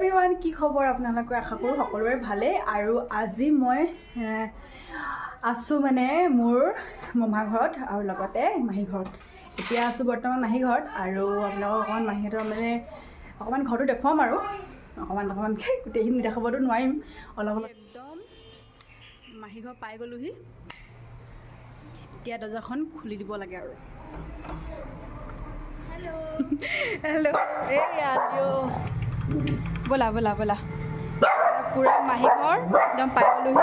Everyone কি খবৰ আপোনালোকৰ আশা কৰোঁ সকলোৰে ভালে আৰু আজি মই আছোঁ মানে মোৰ মামা ঘৰত আৰু লগতে মাহী ঘৰত এতিয়া আছোঁ বৰ্তমান মাহী ঘৰত আৰু আপোনালোকক অকণমান মাহীহঁতৰ মানে অকণমান ঘৰটো দেখুৱাম আৰু অকণমানকৈ গোটেইখিনি দেখাবতো নোৱাৰিম অলপ একদম মাহী ঘৰ পাই গ'লোহি এতিয়া দৰ্জাখন খুলি দিব লাগে আৰু হেল্ল' এইয়া ব'লা ব'লা ব'লা পূৰা মাহী ঘৰ একদম পাই গ'লোহি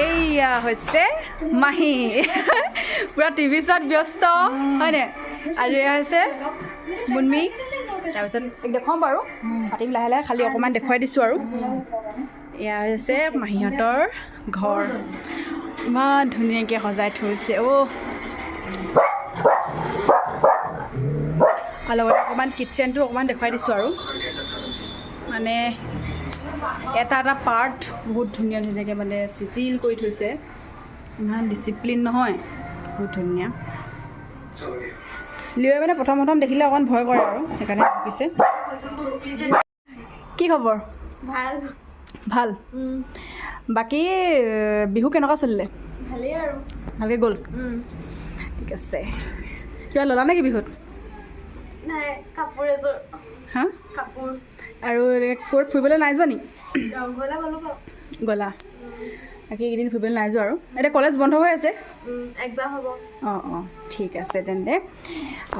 এইয়া হৈছে মাহী পূৰা টিভি চোৱাত ব্যস্ত হয়নে আৰু এয়া হৈছে মুনমি তাৰপিছত দেখুৱাম বাৰু পাতিম লাহে লাহে খালি অকণমান দেখুৱাই দিছোঁ আৰু এয়া হৈছে মাহীহঁতৰ ঘৰ ইমান ধুনীয়াকৈ সজাই থৈছে আৰু লগতে অকণমান কিটচেনটো অকণমান দেখুৱাই দিছোঁ আৰু মানে এটা এটা পাৰ্ট বহুত ধুনীয়া ধুনীয়াকৈ মানে চিজিল কৰি থৈছে ইমান ডিচিপ্লিন নহয় বহুত ধুনীয়া লিঅ'য়ে মানে প্ৰথম দেখিলে অকণমান ভয় কৰে আৰু সেইকাৰণে শিকিছে কি খবৰ ভাল ভাল বাকী বিহু কেনেকুৱা চলিলে ভালেই আৰু ভালকৈ গ'ল ঠিক আছে কিবা ল'লা নেকি বিহুত নাই কাপোৰ এযোৰ হা কাপোৰ আৰু ক'ত ফুৰিবলৈ নাই যোৱা নেকি ৰংঘৰলৈ গ'লোঁ বাৰু গ'লা বাকী এইকেইদিন ফুৰিবলৈ নাই যোৱা আৰু এতিয়া কলেজ বন্ধ হৈ আছে এক্সাম হ'ব অঁ ঠিক আছে তেন্তে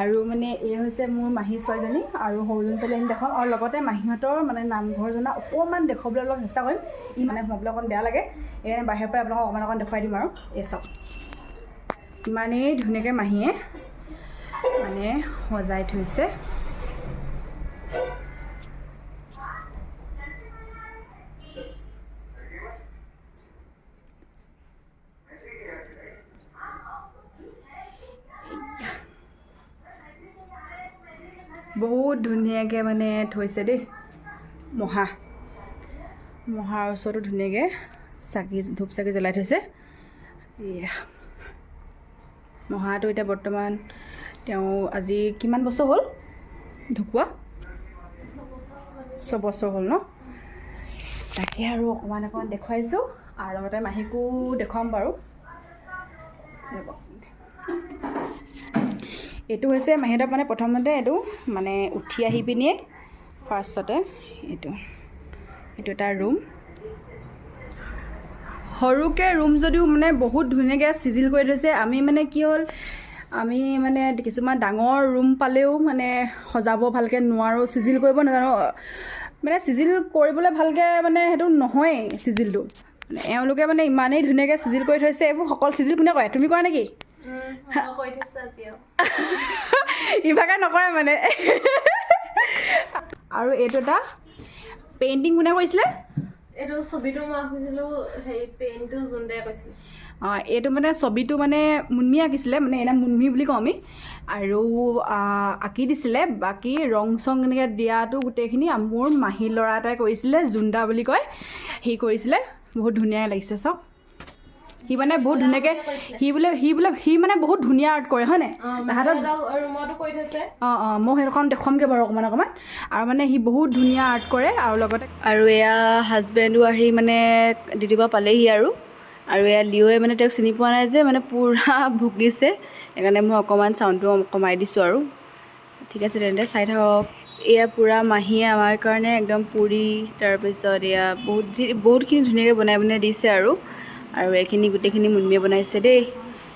আৰু মানে এই হৈছে মোৰ মাহী ছোৱালীজনী আৰু সৰুজনী ছোৱালী আমি দেখাম আৰু লগতে মাহীহঁতৰ মানে নামঘৰ জনা অকণমান দেখুৱাবলৈ অলপ চেষ্টা কৰিম ই মানে সোমাবলৈ অকণ বেয়া লাগে সেইকাৰণে বাহিৰৰ পৰাই আপোনালোকক অকণমান দেখুৱাই দিম আৰু এই চাওক ইমানেই ধুনীয়াকৈ মাহীয়ে মানে সজাই থৈছে বহুত ধুনীয়াকৈ মানে থৈছে দেই মহাৰ ওচৰতো ধুনীয়াকৈ ধূপ চাকি জ্বলাই থৈছে এয়া মহাটো এতিয়া বৰ্তমান তেওঁ আজি কিমান বছৰ হ'ল ঢুকুৱা 6 বছৰ হ'ল ন তাকে আৰু অকণমান দেখুৱাইছোঁ আৰু লগতে মাহীকো দেখুৱাম বাৰু এইটো হৈছে মাহীহঁতৰ মানে প্ৰথমতে এইটো মানে উঠি আহি পিনিয়ে ফাৰ্ষ্টতে এইটো এটা ৰুম সৰুকৈ ৰুম যদিও মানে বহুত ধুনীয়াকৈ চিজিল কৰি থৈছে আমি মানে কি হ'ল আমি মানে কিছুমান ডাঙৰ ৰুম পালেও মানে সজাব ভালকৈ নোৱাৰোঁ চিজিল কৰিব নাজানো মানে চিজিল কৰিবলৈ ভালকৈ মানে সেইটো নহয়েই চিজিলটো মানে এওঁলোকে মানে ইমানেই ধুনীয়াকৈ চিজিল কৰি থৈছে এইবোৰ সকলো চিজিল কোনে কৰে তুমি কৰা নেকি ইভাগে নকৰে মানে আৰু এইটো এটা পেইণ্টিং কোনে কৰিছিলে এইটো ছবিটো মই আঁকিছিলোঁ সেই পেইণ্টটো যোনদে কৈছিলে এইটো মানে ছবিটো মানে মুনমি আঁকিছিলে মানে এনে মুনমি বুলি কওঁ আমি আৰু আঁকি দিছিলে বাকী ৰং চং এনেকৈ দিয়াটো গোটেইখিনি মোৰ মাহী ল'ৰা এটাই কৰিছিলে জুন্দা বুলি কয় সি কৰিছিলে বহুত ধুনীয়া লাগিছে চাওক সি মানে বহুত ধুনীয়াকৈ সি মানে বহুত ধুনীয়া আৰ্ট কৰে হয়নে তাহাঁতৰ ৰুমতো কৰি থৈছে মই সেইখন দেখুৱামগৈ বাৰু অকণমান আৰু মানে সি বহুত ধুনীয়া আৰ্ট কৰে আৰু লগতে আৰু এয়া হাজবেণ্ডো আহি মানে দি দিব পালেহি আৰু এয়া লিঅ'য়ে মানে তেওঁক চিনি পোৱা নাই যে মানে পূৰা ভুকিছে সেইকাৰণে মই অকণমান চাউণ্ডটো কমাই দিছোঁ আৰু ঠিক আছে তেন্তে চাই থাকক এয়া পূৰা মাহীয়ে আমাৰ কাৰণে একদম পুৰি তাৰপিছত এয়া বহুতখিনি ধুনীয়াকৈ বনাই দিছে আৰু এইখিনি গোটেইখিনি মুনমিয়ে বনাইছে দেই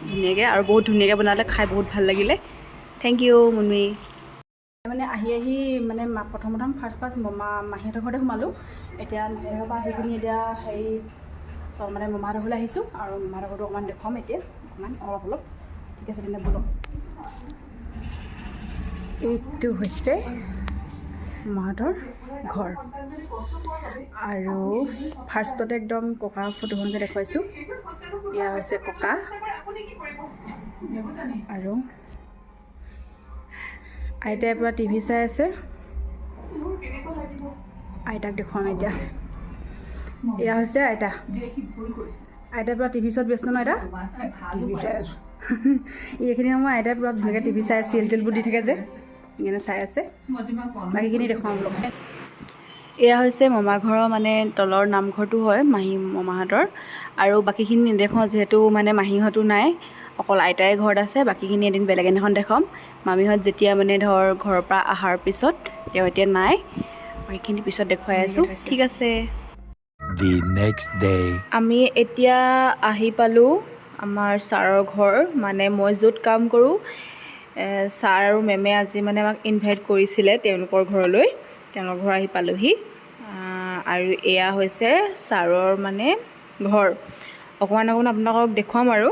ধুনীয়াকৈ আৰু বহুত ধুনীয়াকৈ বনালে খাই বহুত ভাল লাগিলে থেংক ইউ মুনমি মানে আহি মানে প্ৰথম ফাৰ্ষ্ট মাহীহঁতৰ ঘৰতে সোমালোঁ এতিয়া মাহীহঁতৰ পৰা আহি পিনি এতিয়া হেৰি মানে মামাহঁতৰ ঘৰলৈ আহিছোঁ আৰু মামাহঁতৰ ঘৰটো অকণমান দেখুৱাম এতিয়া অকণমান অলপ ঠিক আছে তেন্তে ব'লক এইটো হৈছে মাহঁতৰ ঘৰ আৰু ফাৰ্ষ্টতে একদম ককাৰ ফটোখনকে দেখুৱাইছোঁ এয়া হৈছে ককা আৰু আইতাই পূৰা টিভি চাই আছে আইতাক দেখুৱাম এতিয়া এয়া হৈছে আইতাই পূৰা টিভি চোৱাত ব্যস্ত ন আইতা এইখিনি সময় আইতাই পূৰা ধুনীয়াকৈ টিভি চাই চিৰিয়েল টিয়েলবোৰ দি থাকে যে সেইকাৰণে চাই আছে বাকীখিনি দেখুৱাম অলপ। এয়া হৈছে মামা ঘৰৰ মানে তলৰ নামঘৰটো হয় মামাহঁতৰ, আৰু বাকীখিনি নেদেখাওঁ যিহেতু মানে মাহীহঁতো নাই, অকল আইতাই ঘৰত আছে। বাকীখিনি এদিন বেলেগ এদিনাখন দেখাম। মামীহঁত যেতিয়া মানে ধৰ ঘৰৰ পৰা অহাৰ পিছত, তেওঁ এতিয়া নাই, বাকীখিনি পিছত দেখুৱাই আছোঁ। ঠিক আছে। The next day. আমি এতিয়া আহি পালোঁ আমাৰ ছাৰৰ ঘৰ, মানে মই য'ত কাম কৰোঁ। ছাৰ আৰু মেমে আজি মানে আমাক ইনভাইট কৰিছিলে তেওঁলোকৰ ঘৰলৈ, তেওঁলোকৰ ঘৰ আহি পালোহি। আৰু এয়া হৈছে ছাৰৰ মানে ঘৰ। অকণমান আপোনালোকক দেখুৱাম আৰু।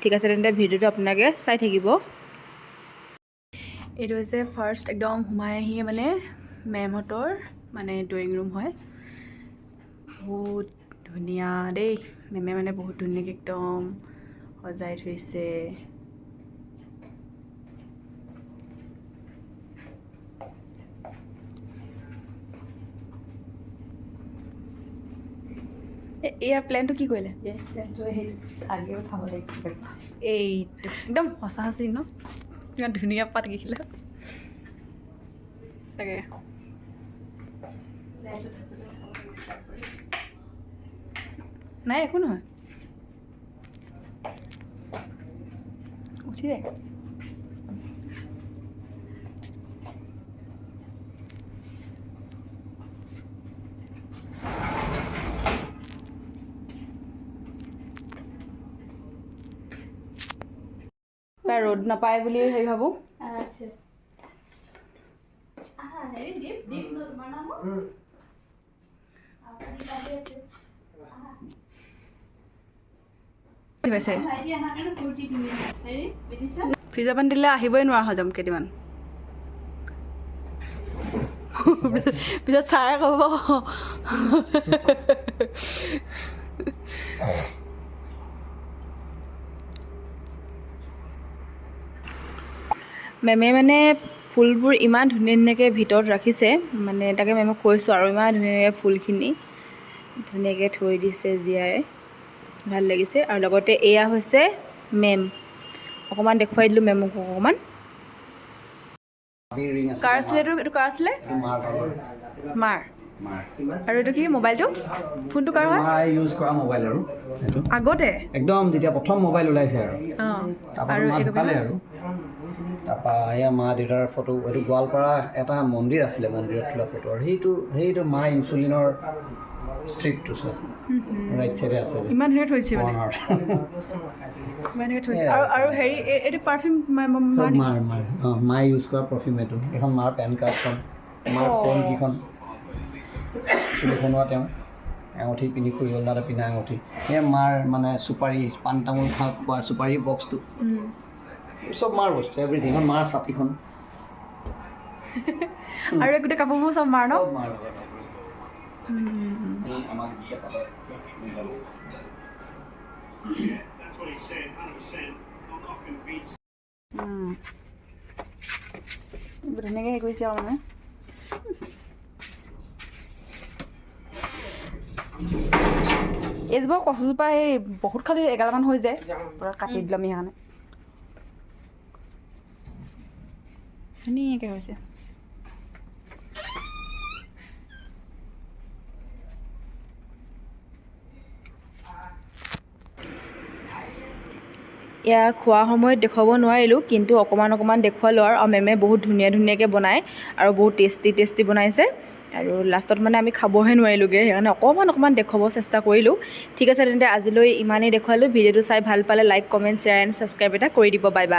ঠিক আছে, তেন্তে ভিডিঅ'টো আপোনালোকে চাই থাকিব। এইটো হৈছে ফাৰ্ষ্ট একদম সোমাই আহি মানে মেমহঁতৰ মানে ড্ৰয়িং ৰুম হয়। বহুত ধুনীয়া দেই, মেমে মানে বহুত ধুনীয়াকৈ একদম সজাই থৈছে। এয়া প্লেনটো কি কৰিলে? আগে উঠাব লাগিছিল। এইটো একদম সঁচা সঁচি ন, ইমান ধুনীয়া পাত দেখিলে চাগে। নাই একো নহয়, উঠি যায়। তাই ৰ'দ নাপায় বুলি হেৰি ভাবোঁ। ফ্ৰিজৰ পানী দিলে আহিবই নোৱাৰা হজম কেইদিনমান। পিছত ছাৰে ক'ব মেমে মানে ফুলবোৰ ইমান ধুনীয়া ধুনীয়াকৈ ভিতৰত ৰাখিছে, মানে তাকে মেমক কৈছোঁ আৰু ইমান ধুনীয়াকৈ ফুলখিনি ধুনীয়াকৈ থৈ দিছে জীয়াই, ভাল লাগিছে। আৰু লগতে এয়া হৈছে মেম, অকণমান দেখুৱাই দিলোঁ মেমক অকণমান। কাৰ আছিলে এইটো কাৰ আছিলে? মাৰ। আৰু এইটো কি মোবাইলটো? ফোনটো কাৰ হয়? মাই ইউজ কৰা মোবাইল আৰু আগতে একদম যেতিয়া প্ৰথম মোবাইল ওলাইছে আৰু অঁ, তাৰপৰা আৰু মা ঢুকালে আৰু তাৰপৰা এয়া মা দেউতাৰ ফটো। এইটো গোৱালপাৰা এটা মন্দিৰ আছিলে, মন্দিৰত তোলা ফটো। আৰু সেইটো মা ইনচুলিনৰ ষ্ট্ৰিপটো চোৱা ৰাইট চাইডে আছে। ইমান ধুনীয়া থৈছে মানে, ইমান ধুনীয়া থৈছে। আৰু হেৰি এইটো পাৰফিউম মায়ে ইউজ কৰা পাৰফিউম এইটো। এইখন মাৰ পেন কাৰ্ডখন, মাৰ ফোনকেইখন, চুলি বনোৱা তেওঁ আঙুঠি পিন্ধি ফুৰিব তাতে পিন্ধা আঙুঠি, সেয়া মাৰ মানে চুপাৰী পাণ তামোল খোৱা চুপাৰী বক্সটো, চব মাৰ বস্তু এভৰিথিং। এখন মাৰ ছাতিখন আৰু গোটেই কাপোৰবোৰ চব মাৰ ন? চব মাৰ আমাক দিছে তাতে। ধুনীয়াকৈ হেৰি কৰিছে আৰু মানে এইজোপা কচুজোপা এই বহুত খালি 11মান হৈ যায়, পূৰা কাটি দিলোঁ আমি সেইকাৰণে। ধুনীয়াকৈ হৈছে। এয়া খোৱা সময়ত দেখুৱাব নোৱাৰিলোঁ, কিন্তু অকণমান দেখুৱালোঁ। আৰু মেমে বহুত ধুনীয়াকৈ বনায় আৰু বহুত টেষ্টি বনাইছে। আৰু লাষ্টত মানে আমি খাবহে নোৱাৰিলোঁগৈ, সেইকাৰণে অকণমান দেখুৱাব চেষ্টা কৰিলোঁ। ঠিক আছে, তেন্তে আজিলৈ ইমানেই দেখুৱালোঁ। ভিডিঅ'টো চাই ভাল পালে like, comment, share and subscribe এটা কৰি দিব। Bye bye.